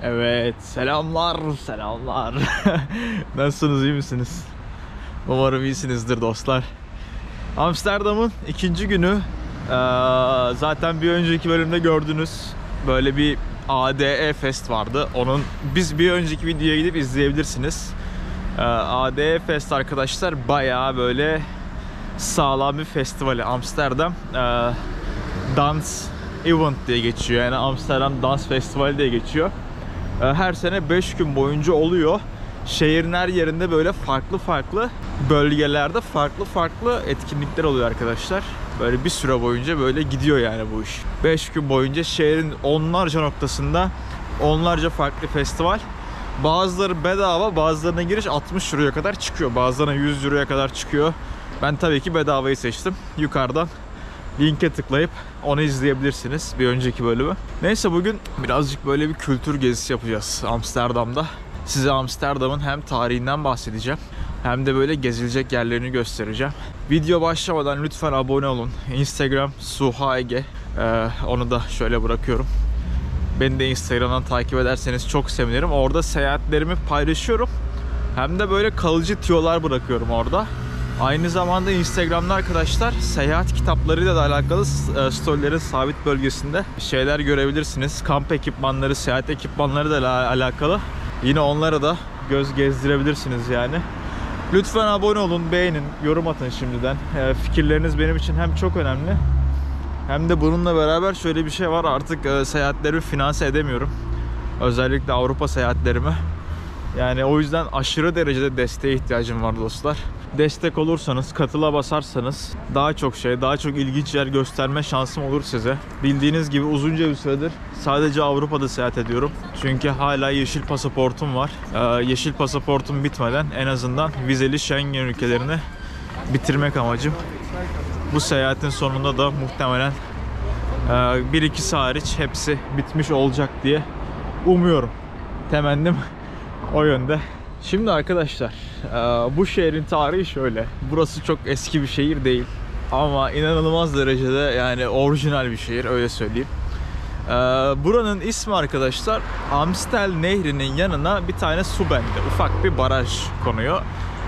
Evet, selamlar, selamlar. Nasılsınız, iyi misiniz? Umarım iyisinizdir dostlar. Amsterdam'ın ikinci günü. Zaten bir önceki bölümde gördünüz. Böyle bir ADE Fest vardı. Biz bir önceki videoya gidip izleyebilirsiniz. ADE Fest arkadaşlar bayağı böyle sağlam bir festivali. Amsterdam Dance Event diye geçiyor. Yani Amsterdam Dans Festivali diye geçiyor. Her sene 5 gün boyunca oluyor. Şehrin her yerinde böyle farklı bölgelerde farklı etkinlikler oluyor arkadaşlar. Böyle bir süre boyunca böyle gidiyor yani bu iş. 5 gün boyunca şehrin onlarca noktasında onlarca farklı festival. Bazıları bedava, bazılarına giriş 60 euroya kadar çıkıyor. Bazılarına 100 euroya kadar çıkıyor. Ben tabii ki bedavayı seçtim. Yukarıdan linke tıklayıp onu izleyebilirsiniz, bir önceki bölümü. Neyse, bugün birazcık böyle bir kültür gezisi yapacağız Amsterdam'da. Size Amsterdam'ın hem tarihinden bahsedeceğim hem de böyle gezilecek yerlerini göstereceğim. Video başlamadan lütfen abone olun. Instagram Suhaege, onu da şöyle bırakıyorum. Beni de Instagram'dan takip ederseniz çok sevinirim. Orada seyahatlerimi paylaşıyorum. Hem de böyle kalıcı tiyolar bırakıyorum orada. Aynı zamanda Instagram'da arkadaşlar seyahat kitaplarıyla da alakalı storylerin sabit bölgesinde şeyler görebilirsiniz. Kamp ekipmanları, seyahat ekipmanları da alakalı. Yine onlara da göz gezdirebilirsiniz yani. Lütfen abone olun, beğenin, yorum atın şimdiden. Fikirleriniz benim için hem çok önemli hem de bununla beraber şöyle bir şey var. Artık seyahatlerimi finanse edemiyorum. Özellikle Avrupa seyahatlerimi. Yani o yüzden aşırı derecede desteğe ihtiyacım var dostlar. Destek olursanız, katıla basarsanız daha çok ilginç yer gösterme şansım olur size. Bildiğiniz gibi uzunca bir süredir sadece Avrupa'da seyahat ediyorum. Çünkü hala yeşil pasaportum var. Yeşil pasaportum bitmeden en azından vizeli Schengen ülkelerini bitirmek amacım. Bu seyahatin sonunda da muhtemelen 1-2'si hariç hepsi bitmiş olacak diye umuyorum. Temennim o yönde. Şimdi arkadaşlar, bu şehrin tarihi şöyle. Burası çok eski bir şehir değil. Ama inanılmaz derecede yani orijinal bir şehir, öyle söyleyeyim. Buranın ismi arkadaşlar, Amstel Nehri'nin yanına bir tane su bendi. Ufak bir baraj konuyor.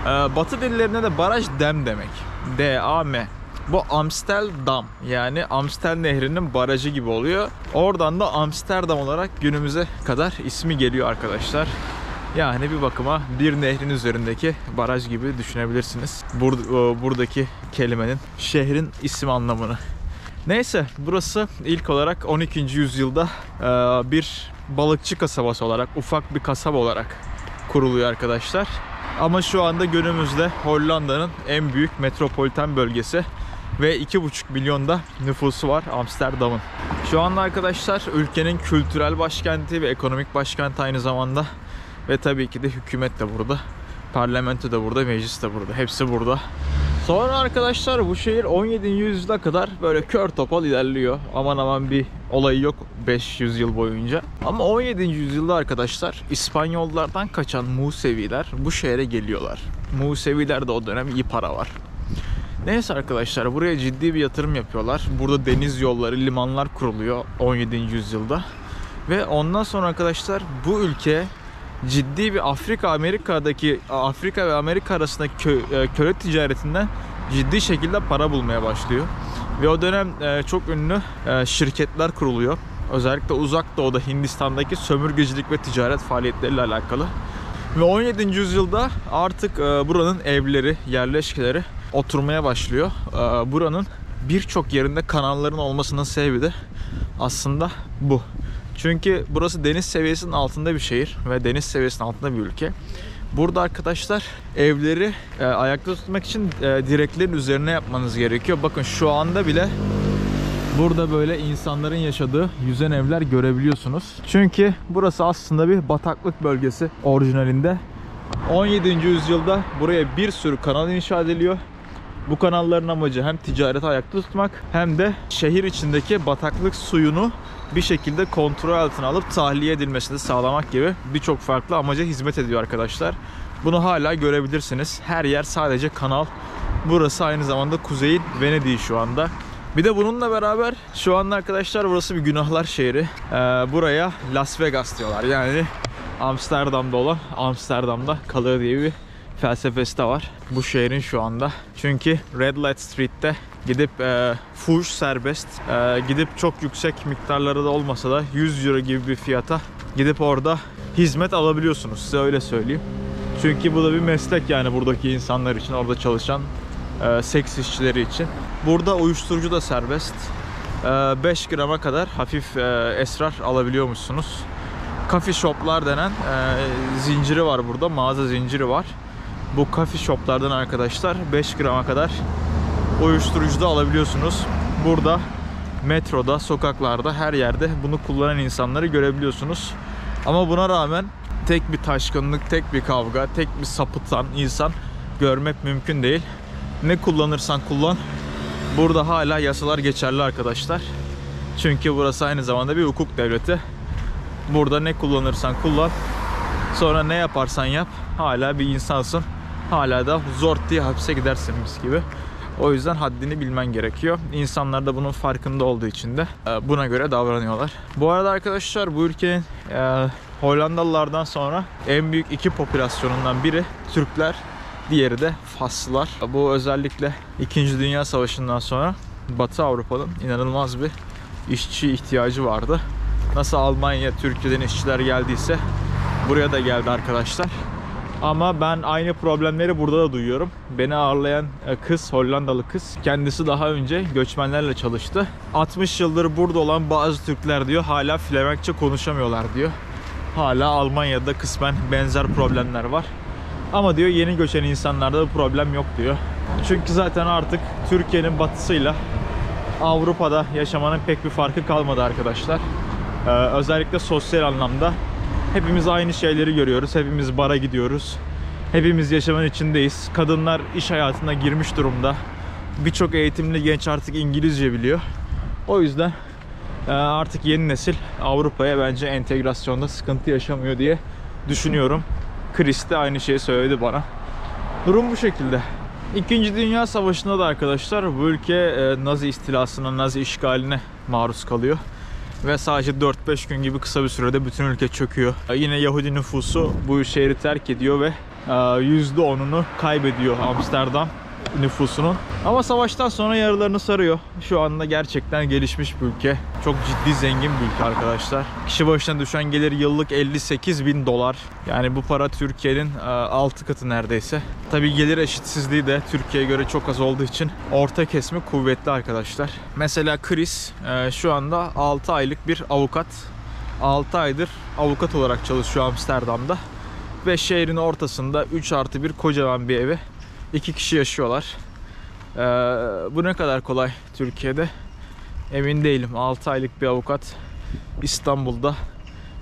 Batı dillerinde de baraj dem demek. D-A-M. Bu Amsterdam, yani Amstel Nehri'nin barajı gibi oluyor. Oradan da Amsterdam olarak günümüze kadar ismi geliyor arkadaşlar. Yani bir bakıma bir nehrin üzerindeki baraj gibi düşünebilirsiniz. Buradaki kelimenin şehrin isim anlamını. Neyse, burası ilk olarak 12. yüzyılda bir balıkçı kasabası olarak, ufak bir kasaba olarak kuruluyor arkadaşlar. Ama şu anda günümüzde Hollanda'nın en büyük metropoliten bölgesi ve 2,5 milyonda nüfusu var Amsterdam'ın. Şu anda arkadaşlar ülkenin kültürel başkenti ve ekonomik başkenti aynı zamanda. Ve tabii ki de hükümet de burada, parlamento da burada, meclis de burada. Hepsi burada. Sonra arkadaşlar bu şehir 17. yüzyıla kadar böyle kör topal ilerliyor. Aman bir olayı yok 500 yıl boyunca. Ama 17. yüzyılda arkadaşlar İspanyollardan kaçan Museviler bu şehre geliyorlar. Musevilerde o dönem iyi para var. Neyse arkadaşlar, buraya ciddi bir yatırım yapıyorlar. Burada deniz yolları, limanlar kuruluyor 17. yüzyılda. Ve ondan sonra arkadaşlar bu ülke ciddi bir Afrika ve Amerika arasındaki köle ticaretinden ciddi şekilde para bulmaya başlıyor. Ve o dönem çok ünlü şirketler kuruluyor. Özellikle Uzak Doğu'da, Hindistan'daki sömürgecilik ve ticaret faaliyetleriyle alakalı. Ve 17. yüzyılda artık buranın evleri, yerleşkeleri oturmaya başlıyor. Buranın birçok yerinde kanalların olmasının sebebi de aslında bu. Çünkü burası deniz seviyesinin altında bir şehir ve deniz seviyesinin altında bir ülke. Burada arkadaşlar evleri ayakta tutmak için direklerin üzerine yapmanız gerekiyor. Bakın şu anda bile burada böyle insanların yaşadığı yüzen evler görebiliyorsunuz. Çünkü burası aslında bir bataklık bölgesi orijinalinde. 17. yüzyılda buraya bir sürü kanal inşa ediliyor. Bu kanalların amacı hem ticareti ayakta tutmak hem de şehir içindeki bataklık suyunu bir şekilde kontrol altına alıp tahliye edilmesini sağlamak gibi birçok farklı amaca hizmet ediyor arkadaşlar. Bunu hala görebilirsiniz. Her yer sadece kanal. Burası aynı zamanda kuzeyin Venedik'i şu anda. Bir de bununla beraber şu anda arkadaşlar burası bir günahlar şehri. Buraya Las Vegas diyorlar. Yani Amsterdam'da olan Amsterdam'da kalıyor diye bir felsefesi de var bu şehrin şu anda. Çünkü Red Light Street'te gidip fuhuş serbest. Gidip çok yüksek miktarları da olmasa da 100 euro gibi bir fiyata gidip orada hizmet alabiliyorsunuz. Size öyle söyleyeyim. Çünkü bu da bir meslek yani buradaki insanlar için, orada çalışan seks işçileri için. Burada uyuşturucu da serbest. 5 grama kadar hafif esrar alabiliyormuşsunuz. Coffee shop'lar denen zinciri var burada. Mağaza zinciri var. Bu coffee shop'lardan arkadaşlar 5 grama kadar uyuşturucu da alabiliyorsunuz. Burada metroda, sokaklarda, her yerde bunu kullanan insanları görebiliyorsunuz. Ama buna rağmen tek bir taşkınlık, tek bir kavga, tek bir sapıtan insan görmek mümkün değil. Ne kullanırsan kullan, burada hala yasalar geçerli arkadaşlar. Çünkü burası aynı zamanda bir hukuk devleti. Burada ne kullanırsan kullan, sonra ne yaparsan yap, hala bir insansın. Hala da zor diye hapse gidersin mis gibi. O yüzden haddini bilmen gerekiyor. İnsanlar da bunun farkında olduğu için de buna göre davranıyorlar. Bu arada arkadaşlar bu ülkenin Hollandalılardan sonra en büyük iki popülasyonundan biri Türkler, diğeri de Faslılar. Bu özellikle 2. Dünya Savaşı'ndan sonra Batı Avrupa'nın inanılmaz bir işçi ihtiyacı vardı. Nasıl Almanya, Türkiye'den işçiler geldiyse buraya da geldi arkadaşlar. Ama ben aynı problemleri burada da duyuyorum. Beni ağırlayan kız, Hollandalı kız. Kendisi daha önce göçmenlerle çalıştı. 60 yıldır burada olan bazı Türkler diyor hala Flemenkçe konuşamıyorlar diyor. Hala Almanya'da kısmen benzer problemler var. Ama diyor yeni göçen insanlarda bu problem yok diyor. Çünkü zaten artık Türkiye'nin batısıyla Avrupa'da yaşamanın pek bir farkı kalmadı arkadaşlar. Özellikle sosyal anlamda hepimiz aynı şeyleri görüyoruz. Hepimiz bara gidiyoruz. Hepimiz yaşamın içindeyiz. Kadınlar iş hayatına girmiş durumda. Birçok eğitimli genç artık İngilizce biliyor. O yüzden artık yeni nesil Avrupa'ya bence entegrasyonda sıkıntı yaşamıyor diye düşünüyorum. Chris de aynı şeyi söyledi bana. Durum bu şekilde. 2. Dünya Savaşı'nda da arkadaşlar bu ülke Nazi istilasına, Nazi işgaline maruz kalıyor. Ve sadece 4-5 gün gibi kısa bir sürede bütün ülke çöküyor. Yine Yahudi nüfusu bu şehri terk ediyor ve %10'unu kaybediyor Amsterdam nüfusunun. Ama savaştan sonra yaralarını sarıyor. Şu anda gerçekten gelişmiş bir ülke. Çok ciddi zengin bir ülke arkadaşlar. Kişi başına düşen gelir yıllık 58.000 dolar. Yani bu para Türkiye'nin 6 katı neredeyse. Tabii gelir eşitsizliği de Türkiye'ye göre çok az olduğu için orta kesimi kuvvetli arkadaşlar. Mesela Chris şu anda 6 aylık bir avukat. 6 aydır avukat olarak çalışıyor Amsterdam'da. Ve şehrin ortasında 3+1 kocaman bir evi. 2 kişi yaşıyorlar. Bu ne kadar kolay Türkiye'de emin değilim. 6 aylık bir avukat İstanbul'da,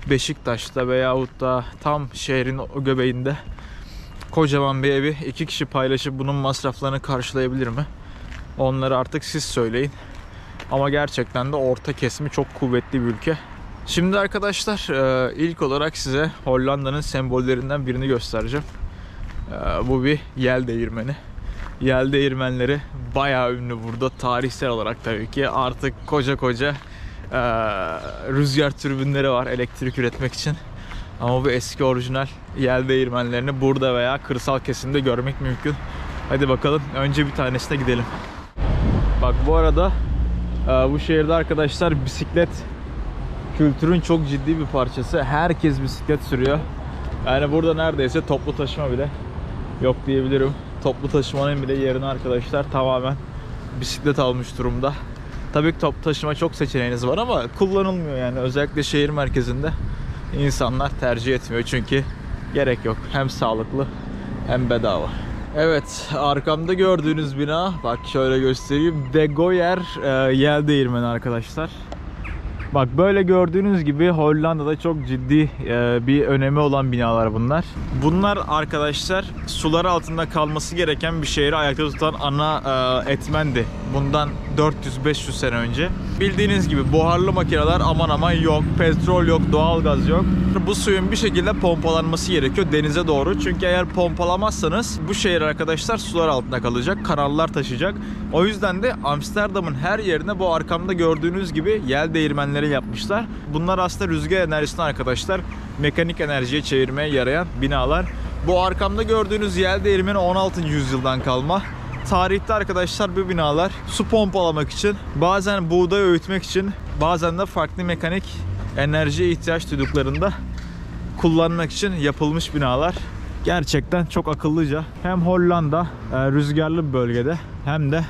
Beşiktaş'ta veyahut da tam şehrin o göbeğinde kocaman bir evi 2 kişi paylaşıp bunun masraflarını karşılayabilir mi? Onları artık siz söyleyin. Ama gerçekten de orta kesimi çok kuvvetli bir ülke. Şimdi arkadaşlar ilk olarak size Hollanda'nın sembollerinden birini göstereceğim. Bu bir yel değirmeni. Yel değirmenleri bayağı ünlü burada tarihsel olarak tabii ki. Artık koca rüzgar türbinleri var elektrik üretmek için. Ama bu eski orijinal yel değirmenlerini burada veya kırsal kesimde görmek mümkün. Hadi bakalım önce bir tanesine gidelim. Bak bu arada bu şehirde arkadaşlar bisiklet kültürün çok ciddi bir parçası. Herkes bisiklet sürüyor. Yani burada neredeyse toplu taşıma bile yok diyebilirim. Toplu taşımanın bile yerini arkadaşlar tamamen bisiklet almış durumda. Tabii ki toplu taşıma çok seçeneğiniz var ama kullanılmıyor yani. Özellikle şehir merkezinde insanlar tercih etmiyor çünkü gerek yok. Hem sağlıklı hem bedava. Evet, arkamda gördüğünüz bina, bak şöyle göstereyim. De Goyer yel değirmeni arkadaşlar. Bak böyle gördüğünüz gibi Hollanda'da çok ciddi bir önemi olan binalar bunlar. Bunlar arkadaşlar sular altında kalması gereken bir şehri ayakta tutan ana etmendi. Bundan 400-500 sene önce. Bildiğiniz gibi buharlı makineler aman aman yok. Petrol yok, doğalgaz yok. Bu suyun bir şekilde pompalanması gerekiyor denize doğru. Çünkü eğer pompalamazsanız bu şehir arkadaşlar sular altında kalacak. Kanallar taşıyacak. O yüzden de Amsterdam'ın her yerine bu arkamda gördüğünüz gibi yel değirmenleri yapmışlar. Bunlar aslında rüzgar enerjisini arkadaşlar mekanik enerjiye çevirmeye yarayan binalar. Bu arkamda gördüğünüz yel değirmeni 16. yüzyıldan kalma. Tarihte arkadaşlar bu binalar su pompalamak için, bazen buğday öğütmek için, bazen de farklı mekanik enerjiye ihtiyaç duyduklarında kullanmak için yapılmış binalar. Gerçekten çok akıllıca. Hem Hollanda rüzgarlı bir bölgede hem de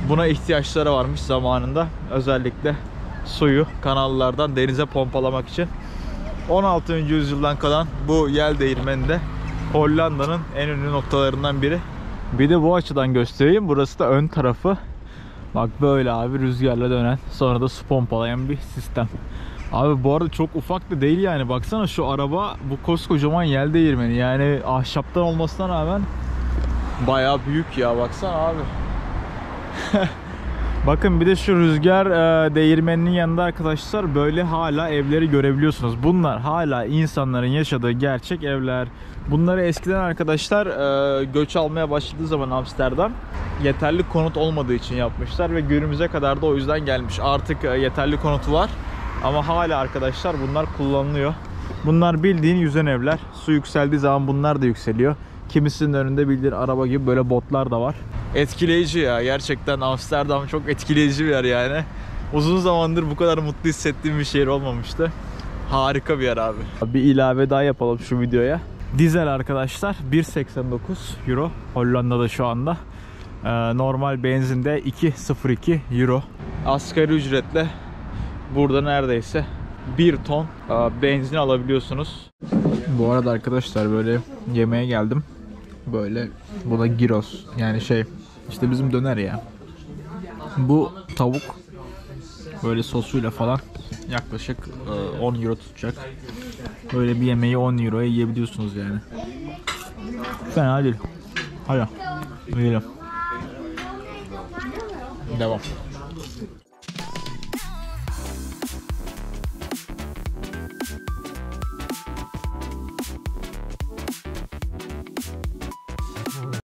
buna ihtiyaçları varmış zamanında. Özellikle suyu kanallardan denize pompalamak için. 16. yüzyıldan kalan bu yel değirmeni de Hollanda'nın en ünlü noktalarından biri. Bir de bu açıdan göstereyim. Burası da ön tarafı. Bak böyle abi rüzgarla dönen, sonra da su pompalayan bir sistem. Abi bu arada çok ufak da değil yani. Baksana şu araba, bu koskocaman yel değirmeni. Yani ahşaptan olmasına rağmen bayağı büyük ya. Baksana abi. Bakın bir de şu rüzgar değirmeninin yanında arkadaşlar böyle hala evleri görebiliyorsunuz. Bunlar hala insanların yaşadığı gerçek evler. Bunları eskiden arkadaşlar göç almaya başladığı zaman Amsterdam yeterli konut olmadığı için yapmışlar ve günümüze kadar da o yüzden gelmiş. Artık yeterli konutu var ama hala arkadaşlar bunlar kullanılıyor. Bunlar bildiğin yüzen evler. Su yükseldiği zaman bunlar da yükseliyor. Kimisinin önünde bildiğin araba gibi böyle botlar da var. Etkileyici ya. Gerçekten Amsterdam çok etkileyici bir yer yani. Uzun zamandır bu kadar mutlu hissettiğim bir şehir olmamıştı. Harika bir yer abi. Bir ilave daha yapalım şu videoya. Dizel arkadaşlar 1.89 euro Hollanda'da şu anda. Normal benzinde 2.02 euro. Asgari ücretle burada neredeyse 1 ton benzin alabiliyorsunuz. Bu arada arkadaşlar böyle yemeğe geldim. Böyle bu da gyros. Yani işte bizim döner ya. Bu tavuk böyle sosuyla falan yaklaşık 10 euro tutacak. Böyle bir yemeği 10 euroya yiyebiliyorsunuz yani. Fena değil. Hadi yiyelim. Devam.